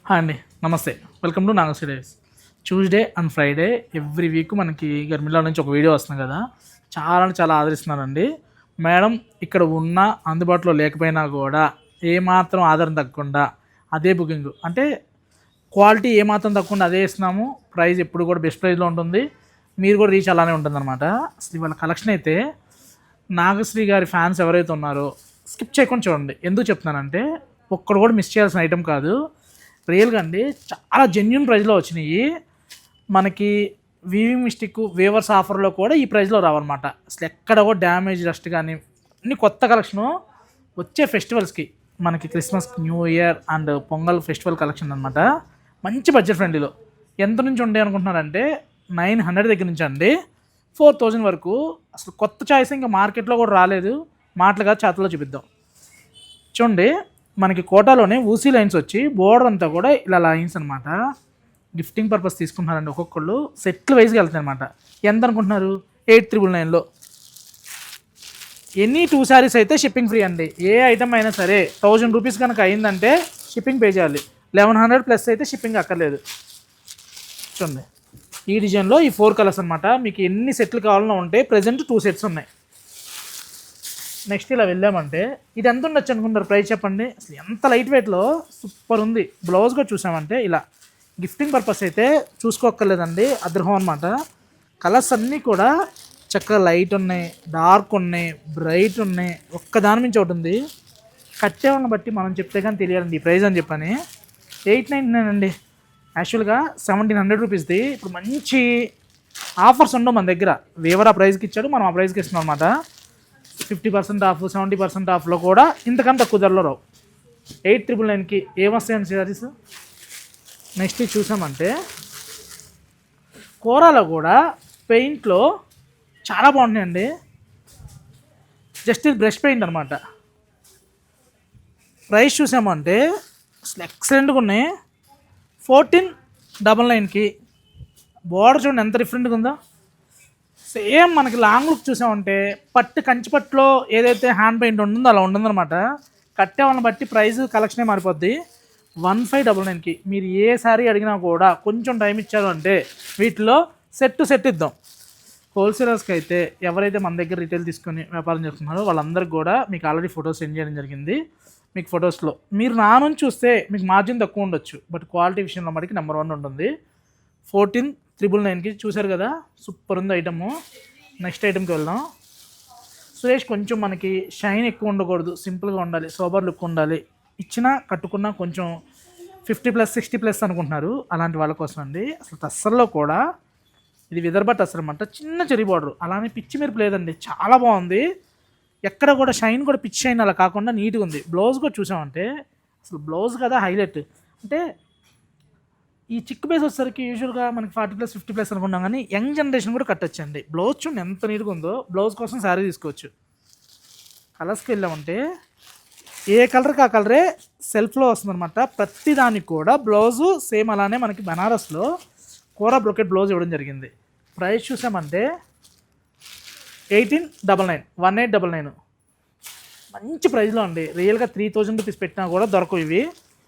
Hi అండి, నమస్తే. Welcome to Nagasri days. Tuesday and Friday every week మనకి గర్మిలా నుంచి ఒక వీడియో వస్తుంది కదా, చాలా ఆదరిస్తున్నారండి. మేడం ఇక్కడ ఉన్న అందుబాటులో లేకపోయినా కూడా ఏమాత్రం ఆధారం తగ్గకుండా అదే బుకింగ్, అంటే క్వాలిటీ ఏమాత్రం తగ్గకుండా అదే ఇస్తున్నాము. ప్రైస్ ఎప్పుడు కూడా బెస్ట్ ప్రైస్లో ఉంటుంది, మీరు కూడా రీచ్ అలానే ఉంటుందన్నమాట. అసలు ఇవాళ కలెక్షన్ అయితే నాగశ్రీ గారి ఫ్యాన్స్ ఎవరైతే ఉన్నారో స్కిప్ చేయకుండా చూడండి. ఎందుకు చెప్తున్నానంటే ఒక్కడు కూడా మిస్ చేయాల్సిన ఐటెం కాదు, రియల్గా అండి. చాలా జెన్యున్ ప్రైస్లో వచ్చినాయి మనకి. వీవింగ్ మిస్టేక్ వేవర్స్ ఆఫర్లో కూడా ఈ ప్రైస్లో రావన్నమాట. అసలు ఎక్కడ కూడా డ్యామేజ్ డస్ట్ కానీ అన్ని కొత్త కలెక్షను వచ్చే ఫెస్టివల్స్కి, మనకి Christmas, new year and pongal festival collection అనమాట. మంచి బడ్జెట్ ఫ్రెండ్లీలో. ఎంత నుంచి ఉండే అనుకుంటున్నారంటే 900 దగ్గర నుంచి అండి 4000 వరకు. అసలు కొత్త చాయిస్ ఇంకా మార్కెట్లో కూడా రాలేదు. మాటలుగా చేతల్లో చూపిద్దాం. చూడండి, మనకి కోటాలోనే ఊసీ లైన్స్ వచ్చి బోర్డర్ అంతా కూడా ఇలా లైన్స్ అనమాట. గిఫ్టింగ్ పర్పస్ తీసుకుంటున్నారండి. ఒక్కొక్కళ్ళు సెట్లు వైజ్గా వెళ్తాయి అనమాట. ఎంత అనుకుంటున్నారు? 8999లో ఎనీ 2 శారీస్ అయితే షిప్పింగ్ ఫ్రీ అండి. ఏ ఐటమ్ అయినా సరే 1000 రూపీస్ కనుక అయిందంటే షిప్పింగ్ పే చేయాలి. 1100 ప్లస్ అయితే షిప్పింగ్ అక్కర్లేదు. చూడండి, ఈ డిజైన్లో ఈ 4 కలర్స్ అనమాట. మీకు ఎన్ని సెట్లు కావాలన్నా ఉంటాయి. ప్రజెంట్ 2 సెట్స్ ఉన్నాయి. నెక్స్ట్ ఇలా వెళ్ళామంటే ఇది ఎంత ఉండొచ్చు అనుకుంటారు? ప్రైస్ చెప్పండి. అసలు ఎంత లైట్ వెయిట్లో సూపర్ ఉంది. బ్లౌజ్ కూడా చూసామంటే ఇలా గిఫ్టింగ్ పర్పస్ అయితే చూసుకోక్కర్లేదండి, అద్రహం అనమాట. కలర్స్ అన్నీ కూడా చక్కగా లైట్ ఉన్నాయి, డార్క్ ఉన్నాయి, బ్రైట్ ఉన్నాయి. ఒక్కదాని నుంచి ఒకటి ఉంది. కట్టేవాళ్ళని బట్టి మనం చెప్తే కానీ తెలియాలండి ఈ ప్రైస్ అని చెప్పని. 899 అండి. యాక్చువల్గా 1700 రూపీస్ది. ఇప్పుడు మంచి ఆఫర్స్ ఉండవు మన దగ్గర. వేవర్ ఆ ప్రైస్కి ఇచ్చాడు, మనం ఆ ప్రైస్కి ఇస్తున్నాం అనమాట. 50% ఆఫ్, 70% ఆఫ్లో కూడా ఇంతకంటే తక్కువ ధరలో రావు. 8999కి ఏమొస్తాయండి శారీస్. నెక్స్ట్ చూసామంటే కోరాలో కూడా పెయింట్లో చాలా బాగున్నాయండి. జస్ట్ ఇది బ్రష్ పెయింట్ అనమాట. ప్రైస్ చూసామంటే అసలు ఎక్సలెంట్గా ఉన్నాయి. 1499కి. బోర్డర్ చూడండి ఎంత డిఫరెంట్గా ఉందో. సేమ్ మనకి లాంగ్ లుక్ చూసామంటే పట్టు, కంచి పట్టులో ఏదైతే హ్యాండ్ పెయింట్ ఉంటుందో అలా ఉంటుందన్నమాట. కట్టే వాళ్ళని బట్టి ప్రైస్ కలెక్షనే మారిపోద్ది. 1599కి మీరు ఏ సారీ అడిగినా కూడా కొంచెం టైం ఇచ్చారు అంటే వీటిలో సెట్ ఇద్దాం. హోల్సేలర్స్కి అయితే ఎవరైతే మన దగ్గర రిటైల్ తీసుకొని వ్యాపారం చేస్తున్నారో వాళ్ళందరికీ కూడా మీకు ఆల్రెడీ ఫొటోస్ సెండ్ చేయడం జరిగింది. మీకు ఫొటోస్లో మీరు నా నుంచి చూస్తే మీకు మార్జిన్ తక్కువ ఉండొచ్చు, బట్ క్వాలిటీ విషయంలో మటుకు నెంబర్ 1 ఉంటుంది. 14,999కి చూసారు కదా, సూపర్ ఉంది ఐటము. నెక్స్ట్ ఐటమ్కి వెళ్దాం. సురేష్ కొంచెం మనకి షైన్ ఎక్కువ ఉండకూడదు, సింపుల్గా ఉండాలి, సోబర్ లుక్ ఉండాలి. ఇచ్చినా కట్టుకున్నా కొంచెం 50+, 60+ అనుకుంటున్నారు. అలాంటి వాళ్ళ కోసం అండి. అసలు టస్సర్లో కూడా ఇది విదర్భ టస్సర్ అనమాట. చిన్న చెరీ బార్డర్, అలానే పిచ్చి మెరుపు లేదండి, చాలా బాగుంది. ఎక్కడ కూడా షైన్ కూడా పిచ్చి షైన్ అలా కాకుండా నీట్గా ఉంది. బ్లౌజ్ కూడా చూసామంటే అసలు బ్లౌజ్ కదా హైలైట్. అంటే ఈ చిక్ బేస్ వచ్చేసరికి యూజువల్గా మనకి 40+, 50+ అనుకున్నాం, కానీ యంగ్ జనరేషన్ కూడా కట్టొచ్చండి. బ్లౌజ్ చూడండి ఎంత నీట్గా ఉందో. బ్లౌజ్ కోసం శారీ తీసుకోవచ్చు. కలర్స్కి వెళ్ళామంటే ఏ కలర్కి ఆ కలరే సెల్ఫ్లో వస్తుందన్నమాట. ప్రతి దానికి కూడా బ్లౌజు సేమ్ అలానే మనకి బనారస్లో కోరా బ్రొకెట్ బ్లౌజ్ ఇవ్వడం జరిగింది. ప్రైస్ చూసామంటే 1899, 1899 మంచి ప్రైస్లో అండి. రియల్గా 3000 రూపీస్ పెట్టినా కూడా దొరకవు ఇవి.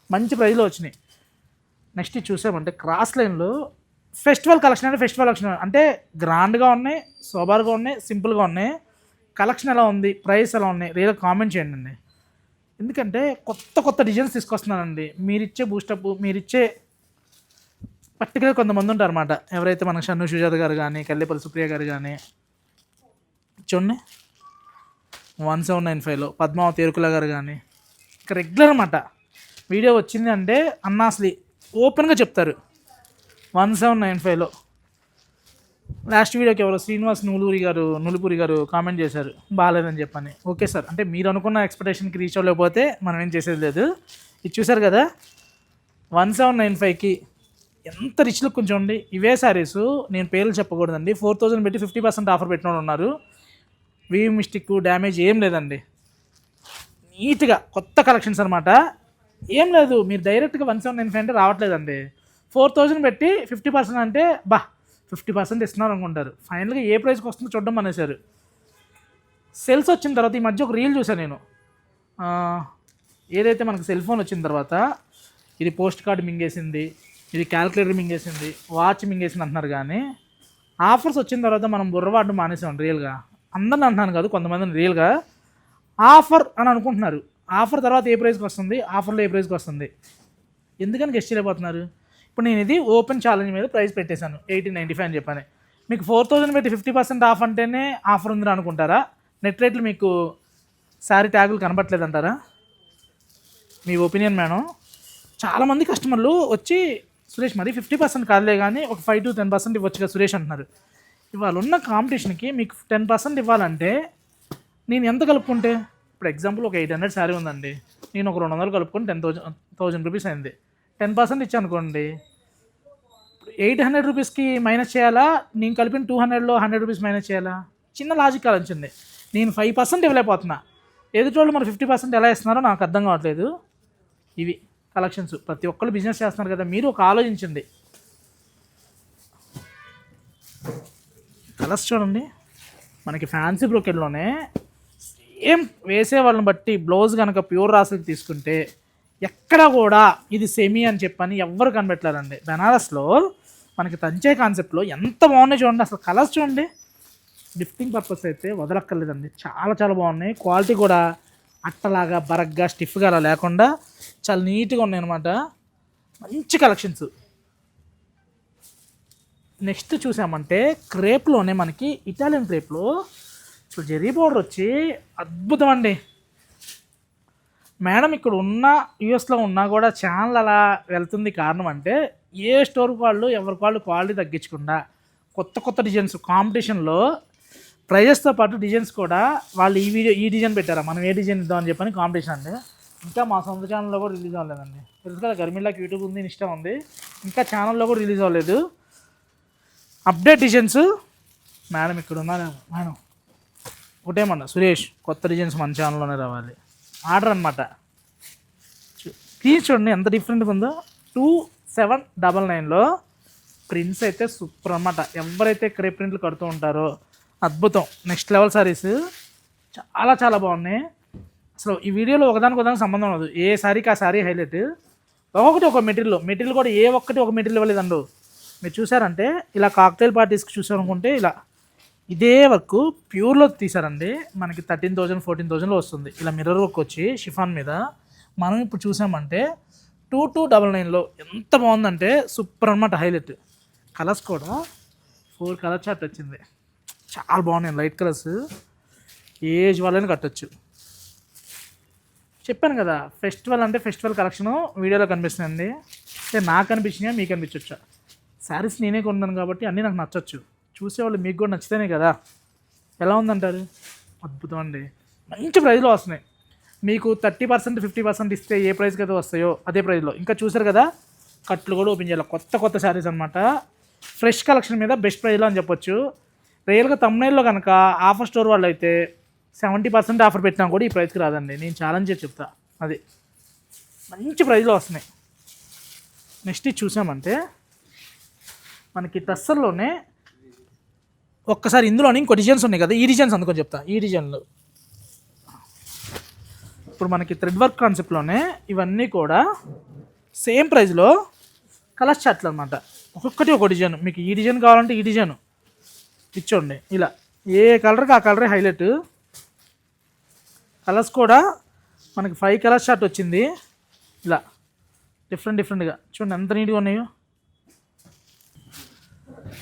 మంచి ప్రైస్లో వచ్చినాయి. నెక్స్ట్ చూసామంటే క్రాస్ లైన్లో ఫెస్టివల్ కలెక్షన్ అంటే ఫెస్టివల్ కలెక్షన్ అంటే గ్రాండ్గా ఉన్నాయి, సోబార్గా ఉన్నాయి, సింపుల్గా ఉన్నాయి. కలెక్షన్ ఎలా ఉంది, ప్రైస్ ఎలా ఉన్నాయి, రియల్గా కామెంట్ చేయండి అండి. ఎందుకంటే కొత్త డిజైన్స్ తీసుకొస్తున్నానండి. మీరిచ్చే బూస్టప్, మీరిచ్చే పర్టికులర్ కొంతమంది ఉంటారు అనమాట. ఎవరైతే మనకు షన్ను సుజాత గారు కానీ, కల్లేపల్లి సుప్రియ గారు కానీ. చూడండి 1795లో పద్మావతి ఎరుకుల గారు కానీ, ఇక రెగ్యులర్ అనమాట. వీడియో వచ్చింది అంటే అన్న అసలు ఓపెన్గా చెప్తారు. 1795లో లాస్ట్ వీడియోకి ఎవరో శ్రీనివాస్ నులిపూరి గారు కామెంట్ చేశారు బాగాలేదని చెప్పని. ఓకే సార్, అంటే మీరు అనుకున్న ఎక్స్పెక్టేషన్కి రీచ్ అవ్వలేకపోతే మనం ఏం చేసేది లేదు. ఇది చూసారు కదా 1795కి ఎంత రిచ్ లుక్ కొంచెం ఉండి. ఇవే శారీస్ నేను పేర్లు చెప్పకూడదండి. 4000 పెట్టి 50% ఆఫర్ పెట్టిన వాళ్ళు ఉన్నారు. వీవ్ మిస్టేక్ డ్యామేజ్ ఏం లేదండి. నీట్గా కొత్త కలెక్షన్స్ అనమాట. ఏం లేదు, మీరు డైరెక్ట్గా 1795 అంటే రావట్లేదండి. 4000 పెట్టి 50% అంటే 50% ఇస్తున్నారు అనుకుంటారు. ఫైనల్గా ఏ ప్రైస్కి వస్తుందో చూడడం అనేసారు. సెల్స్ వచ్చిన తర్వాత ఈ మధ్య ఒక రీల్ చూసాను నేను. ఏదైతే మనకు సెల్ ఫోన్ వచ్చిన తర్వాత ఇది పోస్ట్ కార్డ్ మింగేసింది, ఇది క్యాలిక్యులేటర్ మింగేసింది, వాచ్ మింగేసింది అంటున్నారు. కానీ ఆఫర్స్ వచ్చిన తర్వాత మనం బుర్రవాడడం మానేసాం. రియల్గా అందరిని అంటున్నాను కాదు, కొంతమందిని రియల్గా ఆఫర్ అని అనుకుంటున్నారు. ఆఫర్ తర్వాత ఏ ప్రైస్కి వస్తుంది, ఆఫర్లో ఏ ప్రైస్కి వస్తుంది, ఎందుకని గెస్ట్ చేయలేకపోతున్నారు? ఇప్పుడు నేను ఇది ఓపెన్ ఛాలెంజ్ మీద ప్రైస్ పెట్టేశాను 1895 అని చెప్పాను. మీకు 4000 పెట్టి 50% ఆఫ్ అంటేనే ఆఫర్ ఉందని అనుకుంటారా? నెట్ రేట్లు మీకు శారీ ట్యాగులు కనబట్టలేదు అంటారా? మీ ఒపీనియన్ మేడం. చాలామంది కస్టమర్లు వచ్చి సురేష్ మరి 50% కాదులే కానీ ఒక 5 to 10% ఇవ్వచ్చు కదా సురేష్ అంటున్నారు. ఇవాళ ఉన్న కాంపిటీషన్కి మీకు 10% ఇవ్వాలంటే నేను ఎంత కలుపుకుంటే, ఇప్పుడు ఎగ్జాంపుల్ ఒక 800 శారీ ఉందండి, నేను ఒక 200 కలుపుకొని 10,000 రూపీస్ అయింది. 10% ఇచ్చాను అనుకోండి, 800 రూపీస్కి మైనస్ చేయాలా, నేను కలిపిన 200లో 100 రూపీస్ మైనస్ చేయాలా? చిన్న లాజిక్ ఆలోచించండి. నేను 5% ఇవ్వలేకపోతున్నా, ఎదుటోళ్ళు మరి 50% ఎలా ఇస్తున్నారో నాకు అర్థం కావట్లేదు. ఇవి కలెక్షన్స్. ప్రతి ఒక్కళ్ళు బిజినెస్ చేస్తున్నారు కదా, మీరు ఒక ఆలోచించండి. కలర్స్ చూడండి, మనకి ఫ్యాన్సీ బ్రోకెట్లోనే సేమ్ వేసే వాళ్ళని బట్టి బ్లౌజ్ కనుక ప్యూర్ రాసులకి తీసుకుంటే ఎక్కడ కూడా ఇది సెమీ అని చెప్పని ఎవ్వరు కనిపెట్టలేరండి. బెనారస్లో మనకి తంచే కాన్సెప్ట్లో ఎంత బాగున్నాయి చూడండి. అసలు కలర్స్ చూడండి, గిఫ్టింగ్ పర్పస్ అయితే వదలక్కర్లేదండి. చాలా చాలా బాగున్నాయి. క్వాలిటీ కూడా అట్టలాగా బరగ్గా స్టిఫ్గా అలా లేకుండా చాలా నీట్గా ఉన్నాయి అనమాట. మంచి కలెక్షన్స్. నెక్స్ట్ చూసామంటే క్రేప్లోనే మనకి ఇటాలియన్ క్రేప్లో ఇప్పుడు జెరీ బోర్డర్ వచ్చి అద్భుతం అండి. మేడం ఇక్కడ ఉన్న యూఎస్లో ఉన్నా కూడా ఛానల్ అలా వెళ్తుంది. కారణం అంటే ఏ స్టోర్ వాళ్ళు ఎవరికి వాళ్ళు క్వాలిటీ తగ్గించకుండా కొత్త కొత్త డిజైన్స్ కాంపిటీషన్లో ప్రైజెస్తో పాటు డిజైన్స్ కూడా వాళ్ళు ఈ డిజైన్ పెట్టారా, మనం ఏ డిజైన్ ఇద్దామని చెప్పని కాంపిటీషన్ అండి. ఇంకా మా సొంత ఛానల్లో కూడా రిలీజ్ అవ్వలేదండి. తెలుసు కదా, గర్మిలాకి యూట్యూబ్ ఉంది, ఇన్స్టా ఉంది, ఇంకా ఛానల్లో కూడా రిలీజ్ అవ్వలేదు. అప్డేట్ డిజైన్స్ మేడం ఇక్కడ ఉన్నారు. మేడం ఒకటేమన్నా సురేష్ కొత్త డిజైన్స్ మన ఛానల్లోనే రావాలి, ఆర్డర్ అనమాట. ప్లీజ్ చూడండి ఎంత డిఫరెంట్గా ఉందో. 2799లో ప్రింట్స్ అయితే సూపర్ అనమాట. ఎవరైతే క్రేప్ ప్రింట్లు కడుతూ ఉంటారో అద్భుతం, నెక్స్ట్ లెవెల్ సారీస్ చాలా చాలా బాగున్నాయి. అసలు ఈ వీడియోలో ఒకదానికి సంబంధం ఉండదు, ఏ శారీకి ఆ శారీ హైలైట్. ఒక్కొక్కటి ఒక మెటీరియల్ కూడా ఏ ఒక్కటి ఒక మెటీరియల్ ఇవ్వలేదండు. మీరు చూసారంటే ఇలా కాక్టైల్ పార్టీస్కి చూసారనుకుంటే ఇలా ఇదే వర్క్ ప్యూర్లో తీసారండి. మనకి 13,000 14,000లో వస్తుంది. ఇలా మిర్రర్ వర్క్ వచ్చి షిఫాన్ మీద. మనం ఇప్పుడు చూసామంటే 2299లో ఎంత బాగుందంటే సూపర్ అనమాట, హైలైట్. కలర్స్ కూడా 4 కలర్ చార్ట్ వచ్చింది, చాలా బాగున్నాయి. లైట్ కలర్స్ ఏజ్ వాళ్ళని కట్టచ్చు. చెప్పాను కదా, ఫెస్టివల్ అంటే ఫెస్టివల్ కలెక్షను వీడియోలో కనిపిస్తుందండి. అంటే నాకు కనిపించినా మీకు కనిపించవచ్చు. శారీస్ నేనే కొన్నాను కాబట్టి అన్నీ నాకు నచ్చచ్చు. చూసేవాళ్ళు మీకు కూడా నచ్చితేనే కదా. ఎలా ఉందంటారు? అద్భుతం అండి, మంచి ప్రైస్లో వస్తున్నాయి. మీకు 30% 50% ఇస్తే ఏ ప్రైస్కి అయితే వస్తాయో అదే ప్రైస్లో. ఇంకా చూసారు కదా, కట్లు కూడా ఓపెన్ చేయాలి. కొత్త కొత్త శారీస్ అనమాట. ఫ్రెష్ కలెక్షన్ మీద బెస్ట్ ప్రైస్లో అని చెప్పొచ్చు. రియల్గా తమ్నైల్లో కనుక ఆఫర్ స్టోర్ వాళ్ళు అయితే 70% ఆఫర్ పెట్టినా కూడా ఈ ప్రైస్కి రాదండి. నేను ఛాలెంజ్ చేసి చెప్తా. అది మంచి ప్రైస్లో వస్తున్నాయి. నెక్స్ట్ ఇది చూసామంటే మనకి టస్సర్లోనే ఒక్కసారి ఇందులోనే ఇంకో డిజైన్స్ ఉన్నాయి కదా, ఈ డిజైన్స్ అందుకొని చెప్తా. ఈ డిజైన్లు ఇప్పుడు మనకి థ్రెడ్ వర్క్ కాన్సెప్ట్లోనే ఇవన్నీ కూడా సేమ్ ప్రైస్లో కలర్స్ చార్ట్లు అనమాట. ఒక్కొక్కటి ఒక డిజైన్. మీకు ఈ డిజైన్ కావాలంటే ఈ డిజైన్ ఇచ్చోండి. ఇలా ఏ కలర్కి ఆ కలరే హైలైట్. కలర్స్ కూడా మనకి 5 కలర్స్ చార్ట్ వచ్చింది. ఇలా డిఫరెంట్గా చూడండి ఎంత నీట్గా ఉన్నాయో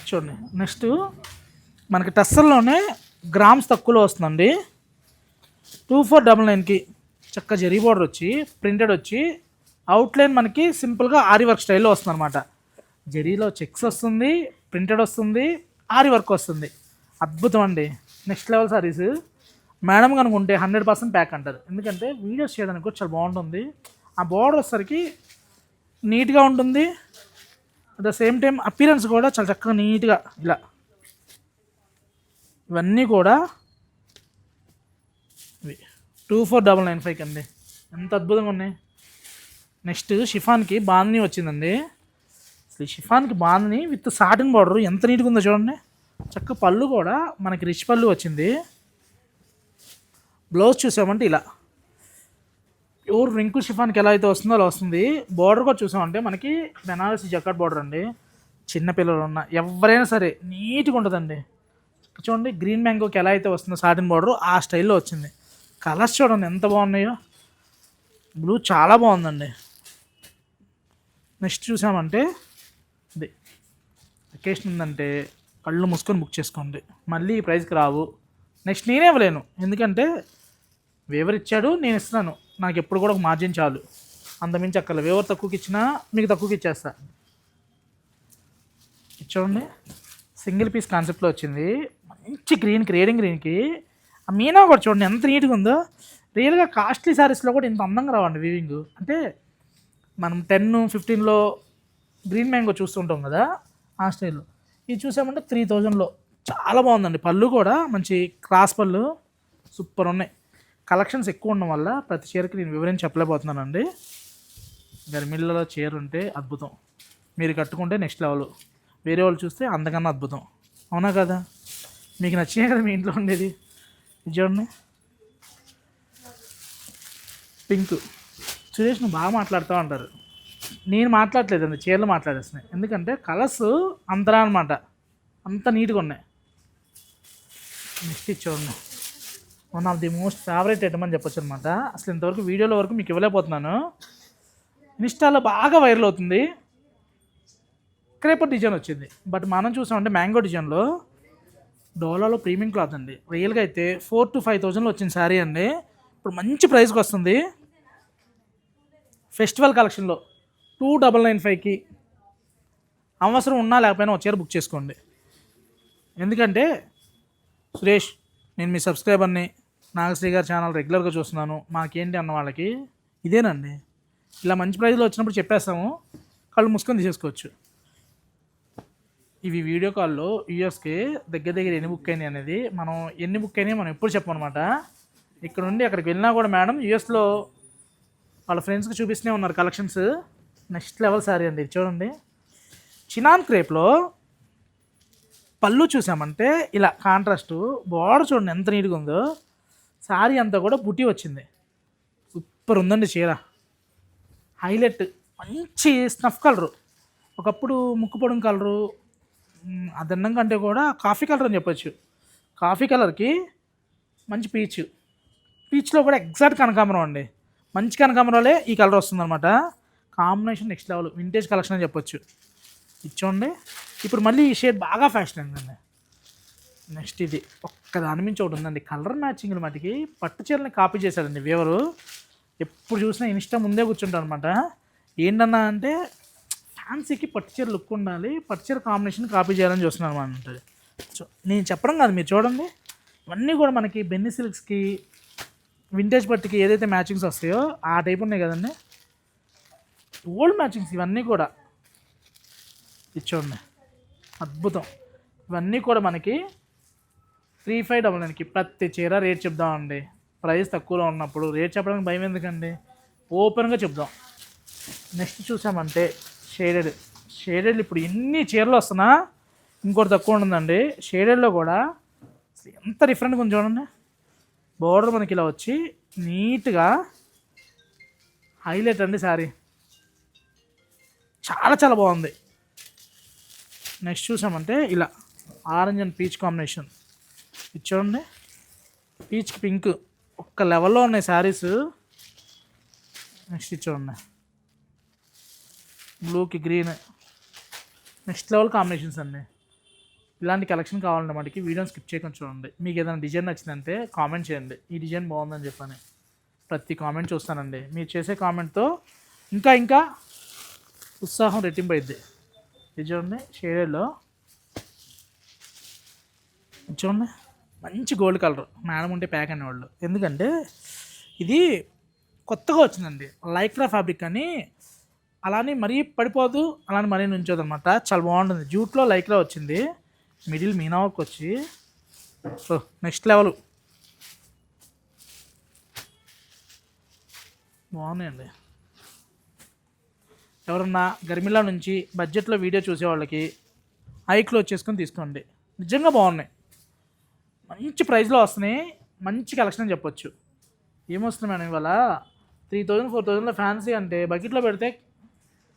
చూడండి. నెక్స్ట్ మనకి టస్సర్లోనే గ్రామ్స్ తక్కువలో వస్తుందండి. 2499కి చక్క జరీ బోర్డర్ వచ్చి ప్రింటెడ్ వచ్చి అవుట్లైన్ మనకి సింపుల్గా ఆరి వర్క్ స్టైల్లో వస్తుంది అనమాట. జరీలో చెక్స్ వస్తుంది, ప్రింటెడ్ వస్తుంది, ఆరి వర్క్ వస్తుంది. అద్భుతం అండి, నెక్స్ట్ లెవెల్ సారీస్. మేడం కనుకుంటే 100% ప్యాక్ అంటారు. ఎందుకంటే వీడియోస్ చేయడానికి కూడా చాలా బాగుంటుంది. ఆ బోర్డర్ వచ్చేసరికి నీట్గా ఉంటుంది. At the same time appearance కూడా చాలా చక్కగా నీట్గా ఇలా. ఇవన్నీ కూడా 2495 అండి, ఎంత అద్భుతంగా ఉన్నాయి. నెక్స్ట్ షిఫాన్కి బాందని వచ్చిందండి. అసలు ఈ షిఫాన్కి బాందని విత్ సాటిన్ బార్డర్ ఎంత నీట్గా ఉందో చూడండి. చక్క పళ్ళు కూడా మనకి రిచ్ పళ్ళు వచ్చింది. బ్లౌజ్ చూసామంటే ఇలా ప్యూర్ రింకు షిఫాన్కి ఎలా అయితే వస్తుందో అలా వస్తుంది. బార్డర్ కూడా చూసామంటే మనకి బెనారసి జకాట్ బార్డర్ అండి. చిన్నపిల్లలు ఉన్న ఎవరైనా సరే నీట్గా ఉంటుందండి. చూడండి గ్రీన్ మ్యాంగోకి ఎలా అయితే వస్తుందో సాటిన్ బార్డర్ ఆ స్టైల్లో వచ్చింది. కలర్స్ చూడండి ఎంత బాగున్నాయో. బ్లూ చాలా బాగుందండి. నెక్స్ట్ చూసామంటే ఇది అకేషన్ ఉందంటే కళ్ళు మూసుకొని బుక్ చేసుకోండి, మళ్ళీ ఈ ప్రైస్కి రావు. నెక్స్ట్ నేనే ఇవ్వలేను, ఎందుకంటే వేవర్ ఇచ్చాడు నేను ఇస్తున్నాను. నాకు ఎప్పుడు కూడా ఒక మార్జిన్ చాలు, అంతమించి అక్కర్లేదు. వేవర్ తక్కువకి ఇచ్చినా మీకు తక్కువకి ఇచ్చేస్తా. చూడండి సింగిల్ పీస్ కాన్సెప్ట్లో వచ్చింది. మంచి గ్రీన్కి రేడింగ్ గ్రీన్కి ఆ మీనా కూడా చూడండి ఎంత నీట్గా ఉందో. రియల్గా కాస్ట్లీ శారీస్లో కూడా ఇంత అందంగా రావండి వీవింగ్. అంటే మనం 10-15లో గ్రీన్ మ్యాంగో చూస్తుంటాం కదా ఆ స్టైల్లో. ఇది చూసామంటే 3000లో చాలా బాగుందండి. పళ్ళు కూడా మంచి క్రాస్ పళ్ళు సూపర్ ఉన్నాయి. కలెక్షన్స్ ఎక్కువ ఉండడం వల్ల ప్రతి చీరకి నేను వివరించి చెప్పలేకపోతున్నానండి. గర్మిళ్ళలో చీర ఉంటే అద్భుతం, మీరు కట్టుకుంటే నెక్స్ట్ లెవెల్, వేరే వాళ్ళు చూస్తే అంతకన్నా అద్భుతం. అవునా కదా? మీకు నచ్చినాయి కదా మీ ఇంట్లో ఉండేది. చూడండి పింక్. సురేష్ నువ్వు బాగా మాట్లాడుతూ అంటారు, నేను మాట్లాడలేదండి, చీరలు మాట్లాడేస్తున్నాయి. ఎందుకంటే కలర్స్ అంతరా అనమాట, అంత నీట్గా ఉన్నాయి. నెక్స్ట్ చూడండి one of the most favourite item అని చెప్పొచ్చు అనమాట. అసలు ఇంతవరకు వీడియోలో వరకు మీకు ఇవ్వలేకపోతున్నాను. ఇన్స్టాలో బాగా వైరల్ అవుతుంది. క్రేపర్ డిజైన్ వచ్చింది, బట్ మనం చూసామంటే మ్యాంగో డిజైన్లో డోలాలో ప్రీమియం క్లాత్ అండి. రియల్గా అయితే 4,000 to 5,000లో వచ్చిన శారీ అండి. ఇప్పుడు మంచి ప్రైస్కి వస్తుంది. ఫెస్టివల్ కలెక్షన్లో 2,995కి అవసరం ఉన్నా లేకపోయినా వచ్చారు బుక్ చేసుకోండి. ఎందుకంటే సురేష్ నేను మీ సబ్స్క్రైబర్ని, నాగశ్రీ గారి ఛానల్ రెగ్యులర్గా చూస్తున్నాను, మాకేంటి అన్న వాళ్ళకి ఇదేనండి. ఇలా మంచి ప్రైజ్లో వచ్చినప్పుడు చెప్పేస్తాము, కళ్ళు మూసుకొని తీసేసుకోవచ్చు. ఇవి వీడియో కాల్లో యూఎస్కి దగ్గర దగ్గర ఎన్ని బుక్ అయినాయి అనేది మనం ఎన్ని బుక్ అయినాయి మనం ఎప్పుడు చెప్పమన్నమాట. ఇక్కడ నుండి అక్కడికి వెళ్ళినా కూడా మేడం యూఎస్లో వాళ్ళ ఫ్రెండ్స్కి చూపిస్తూనే ఉన్నారు కలెక్షన్స్. నెక్స్ట్ లెవెల్ సారీ అండి. చూడండి చినాన్ క్రేప్లో పళ్ళు చూసామంటే ఇలా కాంట్రాస్ట్, బార్డర్ చూడండి ఎంత నీట్గా ఉందో. శారీ అంతా కూడా బుట్టి వచ్చింది, సూపర్ ఉందండి చీర. హైలైట్ మంచి స్నఫ్ కలరు, ఒకప్పుడు ముక్కు పొడుం కలరు, అదన్నం కంటే కూడా కాఫీ కలర్ అని చెప్పొచ్చు. కాఫీ కలర్కి మంచి పీచ్లో కూడా ఎగ్జాక్ట్ కనకాంబరం అండి. మంచి కనకాంబరాలే ఈ కలర్ వస్తుందన్నమాట. Combination next level, vintage collection అని చెప్పొచ్చు. ఇచ్చోండి ఇప్పుడు మళ్ళీ ఈ షేడ్ బాగా ఫ్యాషన్ అయిందండి. నెక్స్ట్ ఇది ఒక్క దాని మించి ఒకటి ఉందండి, కలర్ మ్యాచింగ్ల మటుకి పట్టు చీరని కాపీ చేశాడండి వేవరు. ఎప్పుడు చూసినా ఇన్స్టా ముందే కూర్చుంటాను అనమాట. ఏంటన్నా అంటే ఫ్యాన్సీకి పట్టు చీర లుక్ ఉండాలి, పట్టు చీర కాంబినేషన్ కాపీ చేయాలని చూస్తున్నాను అనమాట. సో నేను చెప్పడం కాదు, మీరు చూడండి ఇవన్నీ కూడా మనకి బెన్నీ సిల్క్స్కి వింటేజ్ పట్టుకి ఏదైతే మ్యాచింగ్స్ వస్తాయో ఆ టైప్ ఉన్నాయి కదండి. ఓల్డ్ మ్యాచింగ్స్ ఇవన్నీ కూడా ఇచ్చోండి అద్భుతం. ఇవన్నీ కూడా మనకి 3,599కి ప్రతి చీర రేట్ చెప్దామండి. ప్రైస్ తక్కువలో ఉన్నప్పుడు రేట్ చెప్పడానికి భయం ఎందుకండి, ఓపెన్గా చెప్దాం. నెక్స్ట్ చూసామంటే షేడెడ్ ఇప్పుడు ఎన్ని చీరలు వస్తున్నా ఇంకోటి తక్కువ ఉంటుందండి. షేడెడ్లో కూడా ఎంత డిఫరెంట్గా ఉంది చూడండి. బోర్డర్ మనకి ఇలా వచ్చి నీట్గా హైలైట్ అండి శారీ, చాలా చాలా బాగుంది. నెక్స్ట్ చూసామంటే ఇలా ఆరెంజ్ అండ్ పీచ్ కాంబినేషన్, ఇది చూడండి పీచ్కి పింక్ ఒక్క లెవెల్లో ఉన్నాయి శారీస్. నెక్స్ట్ ఇది చూడండి బ్లూకి గ్రీన్, నెక్స్ట్ లెవెల్ కాంబినేషన్స్ అండి. ఇలాంటి కలెక్షన్ కావాలంటే మనకి వీడియోని స్కిప్ చేయకుండా చూడండి. మీకు ఏదైనా డిజైన్ నచ్చిందంటే కామెంట్ చేయండి, ఈ డిజైన్ బాగుందని చెప్పని. ప్రతి కామెంట్ చూస్తానండి. మీరు చేసే కామెంట్తో ఇంకా ఉత్సాహం రెట్టింపు అయింది. ఇది చూడండి షేడెడ్లో, చూడండి మంచి గోల్డ్ కలర్. మేడం ఉంటే ప్యాక్ అనేవాళ్ళు, ఎందుకంటే ఇది కొత్తగా వచ్చిందండి లైక్రా ఫ్యాబ్రిక్ అని. అలానే మరీ పడిపోదు, అలానే మరీ నుంచోదు అనమాట, చాలా బాగుంటుంది. జూట్లో లైక్రా వచ్చింది, మిడిల్ మీనా వర్క్ వచ్చి సో నెక్స్ట్ లెవెల్ బాగున్నాయండి. ఎవరన్నా గర్మిలా నుంచి బడ్జెట్లో వీడియో చూసేవాళ్ళకి హైక్లో వచ్చేసుకొని తీసుకోండి, నిజంగా బాగున్నాయి. మంచి ప్రైస్లో వస్తున్నాయి, మంచి కలెక్షన్ అని చెప్పొచ్చు. ఏమొస్తుంది మేడం ఇవాళ 3000 4000లో ఫ్యాన్సీ అంటే బకెట్లో పెడితే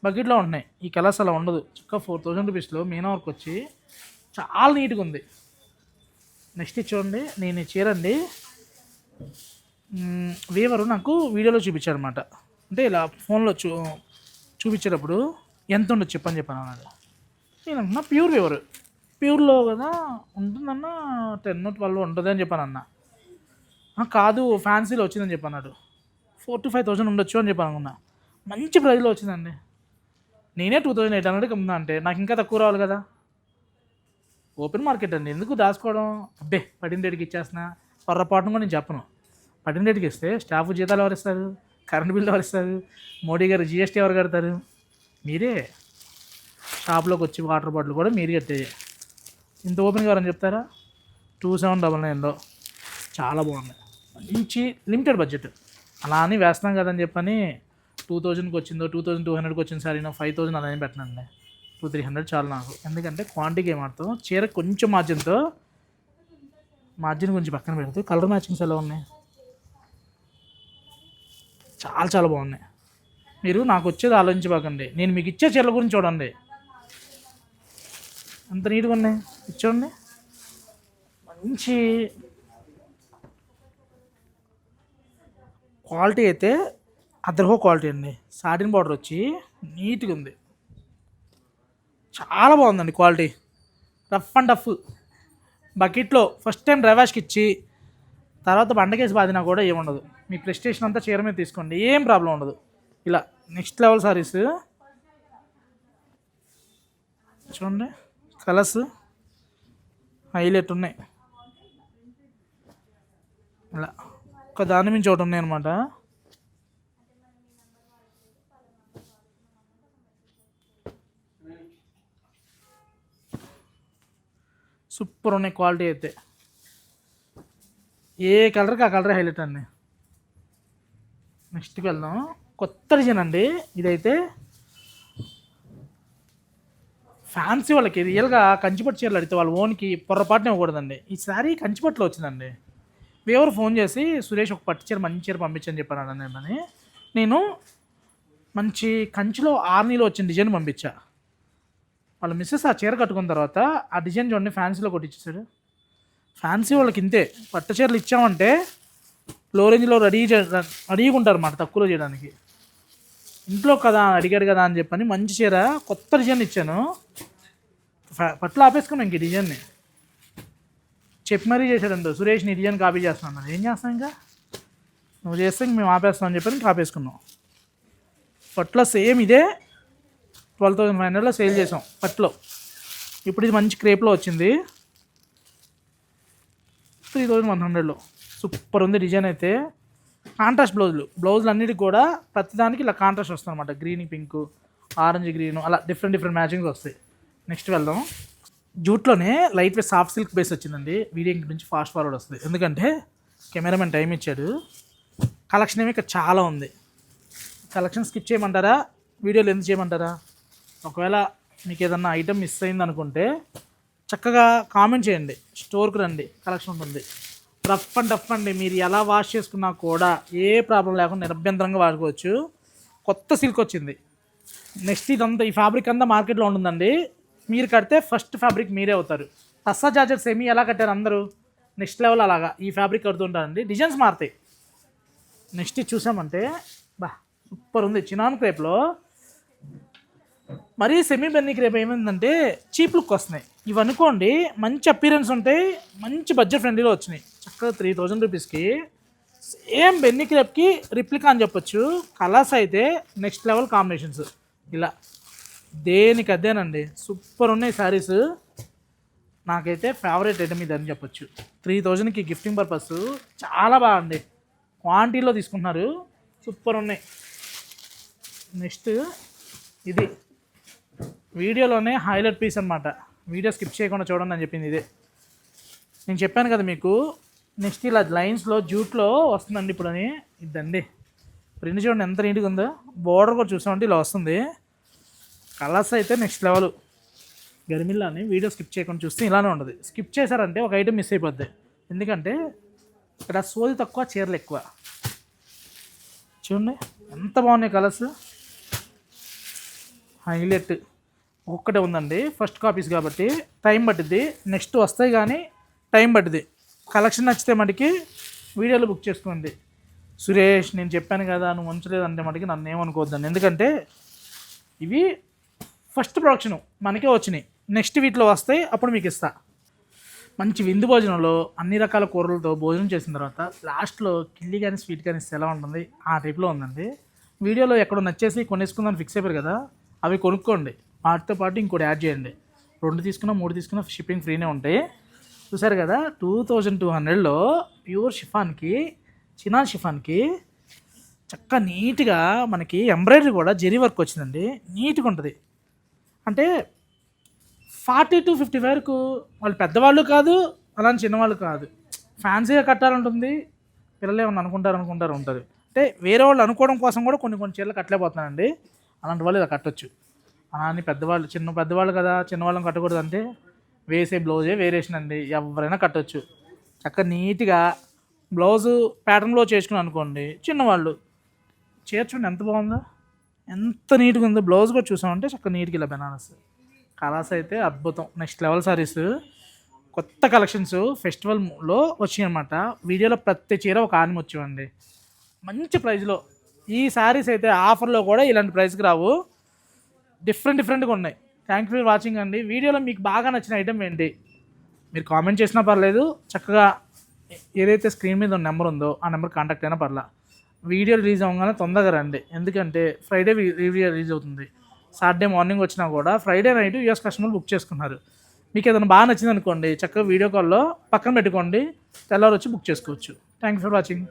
బకెట్లో ఉంటున్నాయి. ఈ కలర్స్ అలా ఉండదు. చక్కగా 4000 రూపీస్లో మీనా వర్క్ వచ్చి చాలా నీట్గా ఉంది. నెక్స్ట్ చూడండి, నేను ఈ చీర అండి వీవరు నాకు వీడియోలో చూపించాడు అనమాట. అంటే ఇలా ఫోన్లో చూపించేటప్పుడు ఎంత ఉండదు చెప్పని చెప్పాను అన్నది. నేను అంటున్నా ప్యూర్ వీవరు, ప్యూర్లో కదా ఉంటుందన్న 10 12 ఉంటుంది అని చెప్పాను అన్న. కాదు ఫ్యాన్సీలో వచ్చిందని చెప్పన్నాడు. 4,000 to 5,000 ఉండొచ్చు అని చెప్పాను అనుకున్నా. మంచి ప్రైస్లో వచ్చిందండి. నేనే 2,800కి అమ్ముతా అంటే నాకు ఇంకా తక్కువ రావాలి కదా. ఓపెన్ మార్కెట్ అండి, ఎందుకు దాచుకోవడం. అబ్బే పడిన రేటుకి ఇచ్చేస్తున్నా పొర్రపాటును కూడా నేను చెప్పను. పడిన రేటుకి ఇస్తే స్టాఫ్ జీతాలు ఎవరు ఇస్తారు, కరెంట్ బిల్లు ఎవరు ఇస్తారు, మోడీ గారు GST ఎవరు కడతారు, మీరే. షాప్లోకి వచ్చి వాటర్ బాటిల్ కూడా మీరు కట్టేది. ఇంత ఓపెన్గా ఎవరని చెప్తారా. 2799లో చాలా బాగుంది. మంచి లిమిటెడ్ బడ్జెట్. అలా అని వేస్తున్నాం కదని చెప్పని 2000కి వచ్చిందో 2200కి వచ్చింది సార్ నేను 5000 అలా ఏం పెట్టనండి. 200-300 చాలు నాకు. ఎందుకంటే క్వాంటిటీ ఏమాడతాం. చీర కొంచెం మార్జిన్ గురించి పక్కన పెడితే కలర్ మ్యాచింగ్స్ ఎలా ఉన్నాయి, చాలా చాలా బాగున్నాయి. మీరు నాకు వచ్చేది ఆలోచించబాకండి, నేను మీకు ఇచ్చే చీరల గురించి చూడండి ఎంత నీట్గా ఉన్నాయి. ఇచ్చోండి మంచి క్వాలిటీ అయితే అదర్హో క్వాలిటీ అండి. సాటిన్ బార్డర్ వచ్చి నీట్గా ఉంది, చాలా బాగుందండి క్వాలిటీ. రఫ్ అండ్ టఫ్ బకెట్లో ఫస్ట్ టైం డ్రైవాష్కి ఇచ్చి తర్వాత బండకేసి బాధినా కూడా ఏముండదు. మీ ప్రెస్టేషన్ అంతా చీర మీద తీసుకోండి, ఏం ప్రాబ్లం ఉండదు. ఇలా నెక్స్ట్ లెవెల్ సారీస్ చూడండి, కలర్స్ హైలైట్ ఉన్నాయి. ఇలా ఒక దాని మించి ఒకటి ఉన్నాయి అనమాట. సూపర్ ఉన్నాయి క్వాలిటీ అయితే. ఏ కలర్కి ఆ కలర్ హైలైట్ అండి. నెక్స్ట్కి వెళ్దాం. కొత్త డిజైన్ అండి ఇదైతే. ఫ్యాన్సీ వాళ్ళకి రియల్గా కంచిపట్టు చీరలు అడిగితే వాళ్ళ ఓన్కి పొర్రపాటునే ఇవ్వకూడదండి. ఈ సారీ కంచిపట్టులో వచ్చిందండి. ఎవరు ఫోన్ చేసి సురేష్ ఒక పట్టు చీర మంచి చీర పంపించని చెప్పాను అని. నేను మంచి కంచిలో ఆర్నీలో వచ్చిన డిజైన్ పంపించా. వాళ్ళ మిస్సెస్ ఆ చీర కట్టుకున్న తర్వాత ఆ డిజైన్ చూడండి ఫ్యాన్సీలో కొట్టించేసాడు. ఫ్యాన్సీ వాళ్ళకి ఇంతే, పట్టు చీరలు ఇచ్చామంటే లో రేంజ్లో రెడీగా ఉంటారు అన్నమాట తక్కువలో చేయడానికి. ఇంట్లో కదా అడిగాడు కదా అని చెప్పని మంచి చీర కొత్త డిజైన్ ఇచ్చాను. పట్లు ఆపేసుకున్నాం ఇంక డిజైన్ని చెప్పి మరీ చేశాడండి. సురేష్ నీ డిజైన్ కాపీ చేస్తున్నాను. ఏం చేస్తాం, ఇంకా నువ్వు చేస్తే ఇంక మేము ఆపేస్తాం అని చెప్పని ఆపేసుకున్నాం. పట్లో సేమ్ ఇదే 12,500లో సేల్ చేసాం పట్లో. ఇప్పుడు ఇది మంచి క్రేప్లో వచ్చింది 3,100లో. సూపర్ ఉంది డిజైన్ అయితే. కాంట్రాస్ట్ బ్లౌజులు అన్నిటికి కూడా ప్రతిదానికి ఇలా కాంట్రాస్ట్ వస్తుంది అనమాట. గ్రీన్ పింక్, ఆరెంజ్ గ్రీన్, అలా డిఫరెంట్ మ్యాచింగ్స్ వస్తాయి. నెక్స్ట్ వెళ్దాం. జూట్లోనే light weight soft silk base వచ్చిందండి. వీడియో నుంచి ఫాస్ట్ ఫార్వర్డ్ వస్తుంది, ఎందుకంటే కెమెరామెన్ టైం ఇచ్చాడు. కలెక్షన్ ఏమి ఇక్కడ చాలా ఉంది. కలెక్షన్ స్కిప్ చేయమంటారా, వీడియోలు ఎందుకు చేయమంటారా? ఒకవేళ మీకు ఏదన్నా ఐటెం మిస్ అయింది అనుకుంటే చక్కగా కామెంట్ చేయండి, స్టోర్కి రండి, కలెక్షన్ ఉంటుంది. రఫ్ అండ్ టఫ్ అండి, మీరు ఎలా వాష్ చేసుకున్నా కూడా ఏ ప్రాబ్లం లేకుండా నిరభ్యంతరంగా వాడుకోవచ్చు. కొత్త సిల్క్ వచ్చింది. నెక్స్ట్ ఇదంతా ఈ ఫ్యాబ్రిక్ అంతా మార్కెట్లో ఉంటుందండి. మీరు కడితే ఫస్ట్ ఫ్యాబ్రిక్ మీరే అవుతారు. టస్సా జార్జెట్ సెమీ ఎలా కట్టారు అందరూ, నెక్స్ట్ లెవెల్ అలాగా ఈ ఫ్యాబ్రిక్ కడుతుంటారండి. డిజైన్స్ మారుతాయి. నెక్స్ట్ చూసామంటే సూపర్ ఉంది. చినాన్ క్రేప్లో మరీ సెమీ బెన్నీ క్రేప్ ఏమైందంటే చీప్ లుక్ వస్తున్నాయి. ఇవనుకోండి మంచి అపీరెన్స్ ఉంటాయి, మంచి బడ్జెట్ ఫ్రెండ్లీలో వచ్చినాయి. చక్కగా 3,000 రూపీస్కి సేమ్ బెన్నీ క్రేప్కి రిప్లికా అని చెప్పొచ్చు. కలర్స్ అయితే నెక్స్ట్ లెవెల్ కాంబినేషన్స్. ఇలా దేనికి అదేనండి, సూపర్ ఉన్నాయి శారీస్. నాకైతే ఫేవరెట్ ఐటమ్ ఇది అని చెప్పొచ్చు. 3,000కి గిఫ్టింగ్ పర్పస్ చాలా బాగుంది. క్వాంటిటీలో తీసుకుంటున్నారు, సూపర్ ఉన్నాయి. నెక్స్ట్ ఇది వీడియోలోనే హైలైట్ పీస్ అనమాట. వీడియో స్కిప్ చేయకుండా చూడండి అని చెప్పింది ఇదే. నేను చెప్పాను కదా మీకు. నెక్స్ట్ ఇలా లైన్స్లో జూట్లో వస్తుందండి ఇప్పుడు అని. ఇదండి ప్రింట్ చూడండి ఎంత నీట్గా ఉందో. బోర్డర్ కూడా చూసామంటే ఇలా వస్తుంది. కలర్స్ అయితే నెక్స్ట్ లెవెల్. గరిమిల్లాని వీడియో స్కిప్ చేయకుండా చూస్తే ఇలానే ఉండదు. స్కిప్ చేశారంటే ఒక ఐటెం మిస్ అయిపోద్ది. ఎందుకంటే ఇక్కడ సోది తక్కువ, చీరలు ఎక్కువ. చూడండి ఎంత బాగున్నాయి కలర్స్, హైలైట్. ఒక్కటే ఉందండి ఫస్ట్ కాపీస్ కాబట్టి టైం పట్టిద్ది, నెక్స్ట్ వస్తాయి కానీ టైం పట్టిద్ది. కలెక్షన్ నచ్చితే మటుకి వీడియోలో బుక్ చేసుకోండి. సురేష్ నేను చెప్పాను కదా నువ్వు ఉంచలేదంటే మటుకి నన్ను ఏమనుకోవద్దండి, ఎందుకంటే ఇవి ఫస్ట్ ప్రొడక్షన్ మనకే వచ్చినాయి, నెక్స్ట్ వీటిలో వస్తాయి అప్పుడు మీకు ఇస్తా. మంచి విందు భోజనంలో అన్ని రకాల కూరలతో భోజనం చేసిన తర్వాత లాస్ట్లో కిల్లి కానీ స్వీట్ కానీ ఇస్తే ఎలా ఉంటుంది ఆ టైప్లో ఉందండి. వీడియోలో ఎక్కడో నచ్చేసి కొనేసుకుందని ఫిక్స్ అయిపోయారు కదా, అవి కొనుక్కోండి, వాటితో పాటు ఇంకోటి యాడ్ చేయండి. 2 తీసుకున్నా 3 తీసుకున్నా షిప్పింగ్ ఫ్రీనే ఉంటాయి. చూసారు కదా 2200లో ప్యూర్ షిఫాన్కి, చినాన్ షిఫాన్కి చక్కగా నీట్గా మనకి ఎంబ్రాయిడరీ కూడా జెరీ వర్క్ వచ్చిందండి, నీట్గా ఉంటుంది. అంటే 40 to 50 వరకు వాళ్ళు పెద్దవాళ్ళు కాదు, అలాంటి చిన్నవాళ్ళు కాదు, ఫ్యాన్సీగా కట్టాలంటుంది. పిల్లలు ఏమన్నా అనుకుంటారు ఉంటుంది. అంటే వేరే వాళ్ళు అనుకోవడం కోసం కూడా కొన్ని చీరలు కట్టలేకపోతున్నానండి. అలాంటి వాళ్ళు ఇలా కట్టొచ్చు. అలా అని పెద్దవాళ్ళు కదా చిన్నవాళ్ళని కట్టకూడదు అంటే వేసే బ్లౌజే వేరియేషన్ అండి, ఎవరైనా కట్టొచ్చు. చక్కగా నీట్గా బ్లౌజు ప్యాటర్న్లో చేసుకుని అనుకోండి. చిన్నవాళ్ళు చేర్చుకోండి, ఎంత బాగుందో, ఎంత నీట్గా ఉందో. బ్లౌజ్ కూడా చూసామంటే చక్కగా నీట్గా ఇలా బెనారస్ కలర్స్ అయితే అద్భుతం, నెక్స్ట్ లెవెల్ సారీస్, కొత్త కలెక్షన్స్ ఫెస్టివల్లో వచ్చాయి అనమాట. వీడియోలో ప్రతి చీర ఒక ఆనిమి వచ్చేవండి మంచి ప్రైస్లో. ఈ శారీస్ అయితే ఆఫర్లో కూడా ఇలాంటి ప్రైస్కి రావు, డిఫరెంట్గా ఉన్నాయి. థ్యాంక్ యూ ఫర్ వాచింగ్ అండి. వీడియోలో మీకు బాగా నచ్చిన ఐటమ్ ఏంటి మీరు కామెంట్ చేసినా పర్లేదు, చక్కగా ఏదైతే స్క్రీన్ మీద ఉన్న నెంబర్ ఉందో ఆ నెంబర్ కాంటాక్ట్ అయినా పర్లా. వీడియో రిలీజ్ అవ్వగానే తొందరగా రండి, ఎందుకంటే ఫ్రైడే వీడియో రిలీజ్ అవుతుంది. సాటర్డే మార్నింగ్ వచ్చినా కూడా ఫ్రైడే నైట్ యూఎస్ కస్టమర్లు బుక్ చేసుకున్నారు. మీకు ఏదైనా బాగా నచ్చింది అనుకోండి, చక్కగా వీడియో కాల్లో పక్కన పెట్టుకోండి, తెల్లవారు వచ్చి బుక్ చేసుకోవచ్చు. Thank you for watching.